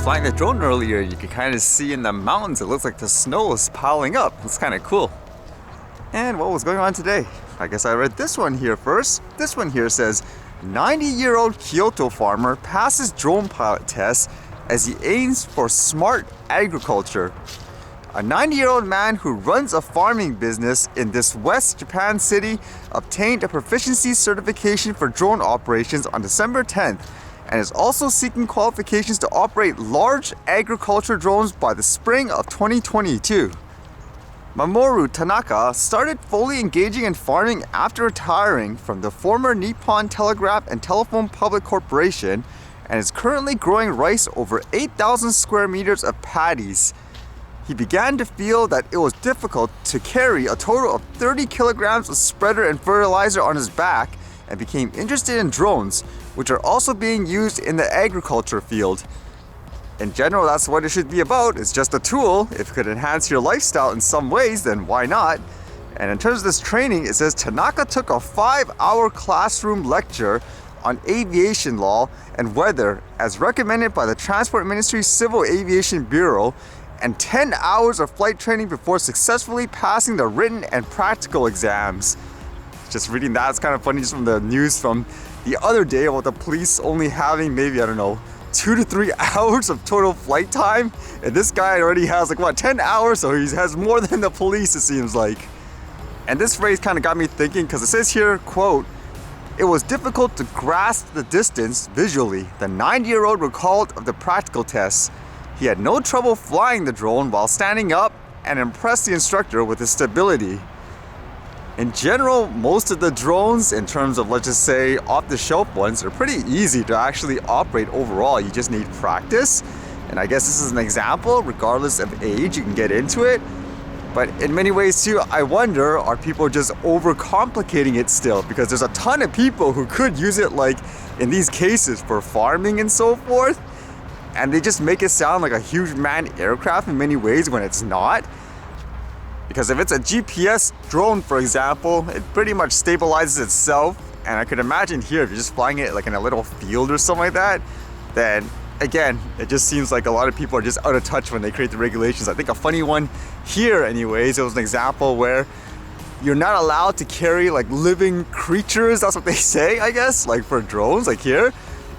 flying the drone earlier, you could kind of see in the mountains, it looks like the snow is piling up. It's kind of cool. And what was going on today? I guess I read this one here first. This one here says, 90-year-old Kyoto farmer passes drone pilot test as he aims for smart agriculture. A 90-year-old man who runs a farming business in this West Japan city obtained a proficiency certification for drone operations on December 10th and is also seeking qualifications to operate large agriculture drones by the spring of 2022. Mamoru Tanaka started fully engaging in farming after retiring from the former Nippon Telegraph and Telephone Public Corporation and is currently growing rice over 8,000 square meters of paddies. He began to feel that it was difficult to carry a total of 30 kilograms of spreader and fertilizer on his back and became interested in drones, which are also being used in the agriculture field. In general, that's what it should be about. It's just a tool. If it could enhance your lifestyle in some ways, then why not? And in terms of this training, it says Tanaka took a 5-hour classroom lecture on aviation law and weather as recommended by the Transport Ministry's Civil Aviation Bureau, and 10 hours of flight training before successfully passing the written and practical exams. Just reading that, it's kind of funny just from the news from the other day about the police only having maybe, 2 to 3 hours of total flight time. And this guy already has 10 hours, so he has more than the police, it seems like. And this phrase kind of got me thinking because it says here, quote, "It was difficult to grasp the distance visually," the 90-year-old recalled of the practical tests. He had no trouble flying the drone while standing up and impressed the instructor with his stability. In general, most of the drones, in terms of, let's just say, off-the-shelf ones, are pretty easy to actually operate overall. You just need practice. And I guess this is an example. Regardless of age, you can get into it. But in many ways too, I wonder, are people just overcomplicating it still? Because there's a ton of people who could use it, like in these cases, for farming and so forth. And they just make it sound like a huge manned aircraft in many ways when it's not. Because if it's a GPS drone, for example, it pretty much stabilizes itself. And I could imagine here, if you're just flying it like in a little field or something like that, then again, it just seems like a lot of people are just out of touch when they create the regulations. I think a funny one here anyways, it was an example where you're not allowed to carry like living creatures, that's what they say, I guess, like for drones, like here.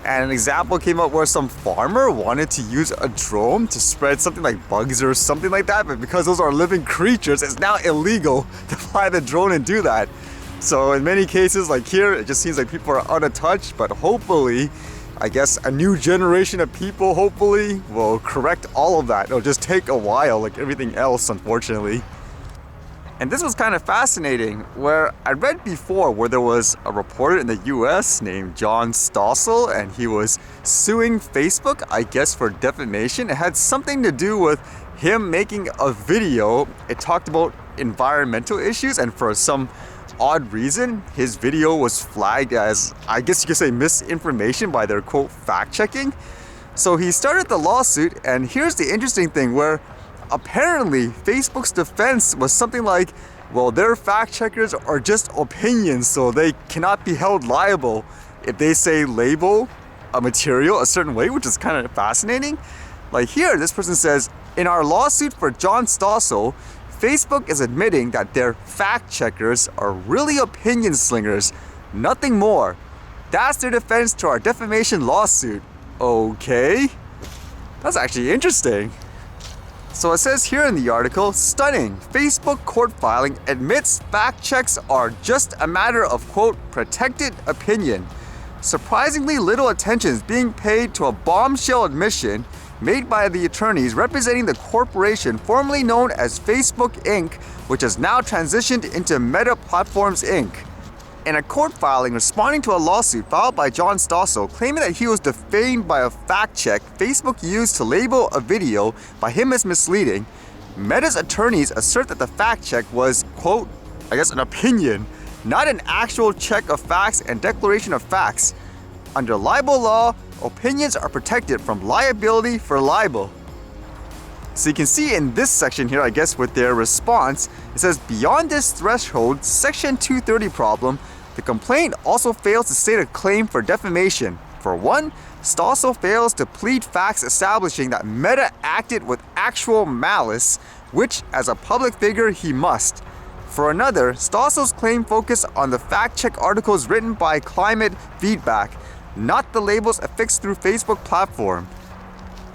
And an example came up where some farmer wanted to use a drone to spread something like bugs or something like that, but because those are living creatures, it's now illegal to fly the drone and do that. So in many cases, like here, it just seems like people are out of touch, but hopefully, I guess a new generation of people, hopefully, will correct all of that. It'll just take a while, like everything else, unfortunately. And this was kind of fascinating, where I read before where there was a reporter in the US named John Stossel, and he was suing Facebook, I guess, for defamation. It had something to do with him making a video. It talked about environmental issues, and for some odd reason, his video was flagged as, I guess you could say, misinformation by their, quote, fact-checking. So he started the lawsuit, and here's the interesting thing, where apparently Facebook's defense was something like, well, their fact checkers are just opinions, so they cannot be held liable if they say label a material a certain way, which is kind of fascinating. Like here, this person says, in our lawsuit for John Stossel, Facebook is admitting that their fact checkers are really opinion slingers, nothing more. That's their defense to our defamation lawsuit. Okay, that's actually interesting. So it says here in the article, stunning, Facebook court filing admits fact checks are just a matter of, quote, protected opinion. Surprisingly little attention is being paid to a bombshell admission made by the attorneys representing the corporation formerly known as Facebook Inc., which has now transitioned into Meta Platforms Inc. In a court filing responding to a lawsuit filed by John Stossel claiming that he was defamed by a fact check Facebook used to label a video by him as misleading, Meta's attorneys assert that the fact check was, quote, I guess an opinion, not an actual check of facts and declaration of facts. Under libel law, opinions are protected from liability for libel. So you can see in this section here, I guess with their response, it says beyond this threshold, section 230 problem, the complaint also fails to state a claim for defamation. For one, Stossel fails to plead facts establishing that Meta acted with actual malice, which, as a public figure, he must. For another, Stossel's claim focused on the fact-check articles written by Climate Feedback, not the labels affixed through Facebook platform.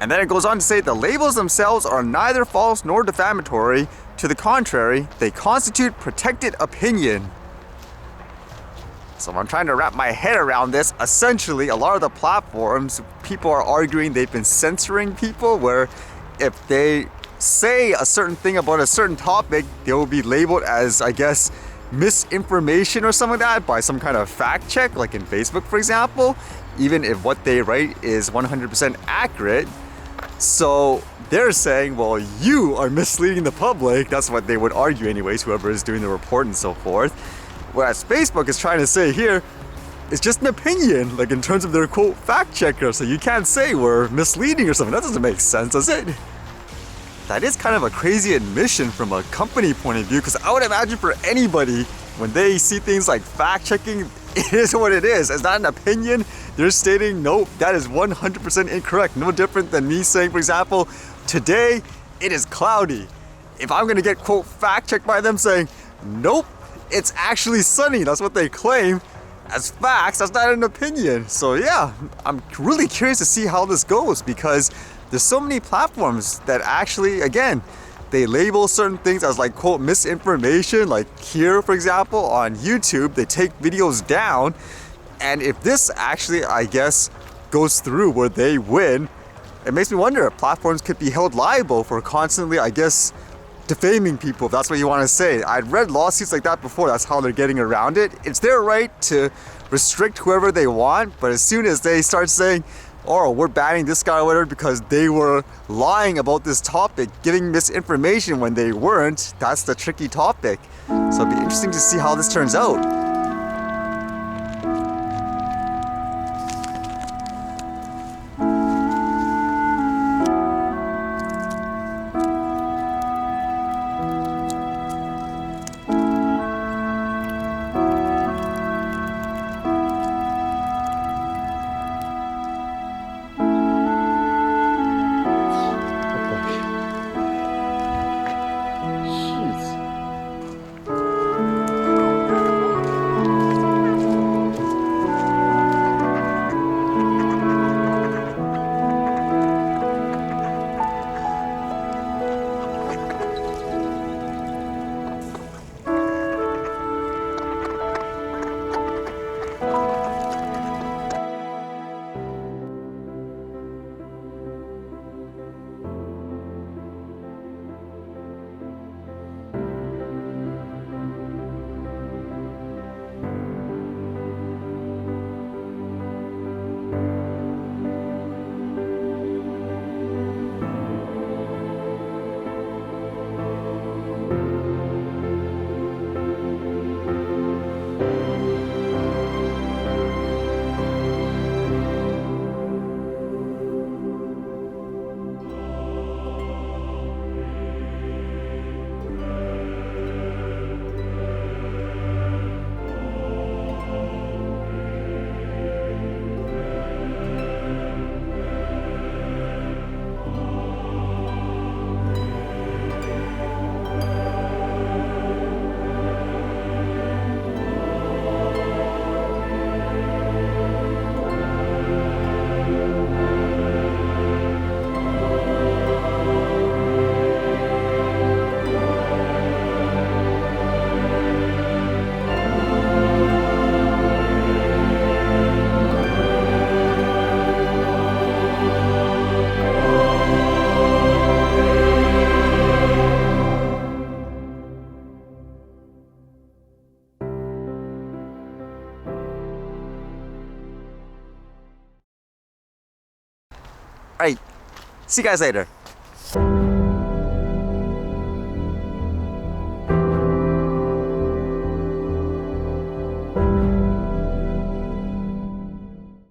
And then it goes on to say the labels themselves are neither false nor defamatory. To the contrary, they constitute protected opinion. So I'm trying to wrap my head around this. Essentially, a lot of the platforms, people are arguing they've been censoring people, where if they say a certain thing about a certain topic, they will be labeled as, I guess, misinformation or something like that by some kind of fact check, like in Facebook, for example, even if what they write is 100% accurate. So they're saying, well, you are misleading the public. That's what they would argue anyways, whoever is doing the report and so forth. Whereas Facebook is trying to say here, it's just an opinion, like in terms of their quote fact checker. So you can't say we're misleading or something. That doesn't make sense, does it? That is kind of a crazy admission from a company point of view, because I would imagine for anybody, when they see things like fact checking, it is what it is. It's not an opinion. They're stating, nope, that is 100% incorrect. No different than me saying, for example, today it is cloudy. If I'm gonna get quote fact checked by them saying, nope, it's actually sunny, that's what they claim as facts, that's not an opinion. So yeah, I'm really curious to see how this goes, because there's so many platforms that actually, again, they label certain things as like quote misinformation. Like here, for example, on YouTube, they take videos down. And if this actually, I guess, goes through where they win, it makes me wonder if platforms could be held liable for constantly, I guess, defaming people, if that's what you want to say. I'd read lawsuits like that before. That's how they're getting around it. It's their right to restrict whoever they want, but as soon as they start saying, oh, we're banning this guy or whatever because they were lying about this topic, giving misinformation when they weren't, that's the tricky topic. So it'd be interesting to see how this turns out. Alright, see you guys later.